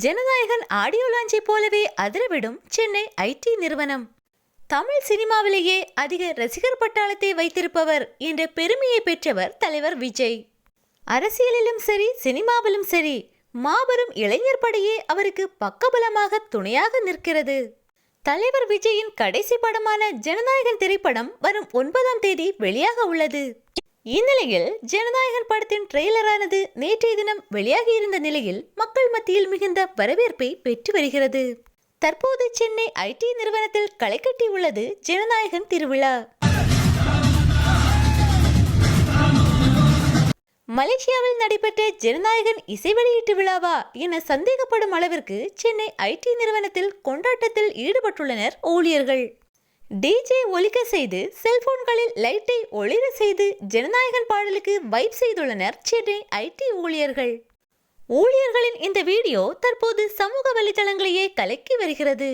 Jananayagan audio லான்ச்சை போலவே அதிரவிடும் Chennai ID நிறுவனம். தமிழ் சினிமாவிலேயே அதிக ரசிகர் பட்டாளத்தை வைத்திருப்பவர் என்ற பெருமையை பெற்றவர் தலைவர் விஜய். அரசியலிலும் சரி சினிமாவிலும் சரி மாபெரும் இளைஞர் படையே அவருக்கு பக்கபலமாக துணையாக நிற்கிறது. தலைவர் விஜயின் கடைசி படமான ஜனநாயகன் திரைப்படம் வரும் 9ஆம் தேதி வெளியாக உள்ளது. இந்நிலையில் ஜனநாயகன் படத்தின் ட்ரெய்லரானது நேற்றைய தினம் வெளியாகியிருந்த நிலையில் மக்கள் மத்தியில் மிகுந்த வரவேற்பை பெற்று வருகிறது. தற்போது சென்னை ஐடி நிறுவனத்தில் களை கட்டி உள்ளது ஜனநாயகன் திருவிழா. மலேசியாவில் நடைபெற்ற ஜனநாயகன் இசை வெளியீட்டு விழாவா என சந்தேகப்படும் அளவிற்கு சென்னை ஐடி நிறுவனத்தில் கொண்டாட்டத்தில் ஈடுபட்டுள்ளனர் ஊழியர்கள். டிஜே ஒலிக்க செய்து செல்போன்களில் லைட்டை ஒளிர செய்து ஜனநாயகன் பாடலுக்கு வைப் செய்துள்ளனர் சென்னை ஐடி ஊழியர்கள். ஊழியர்களின் இந்த வீடியோ தற்போது சமூக வலைதளங்களையே கலக்கி வருகிறது.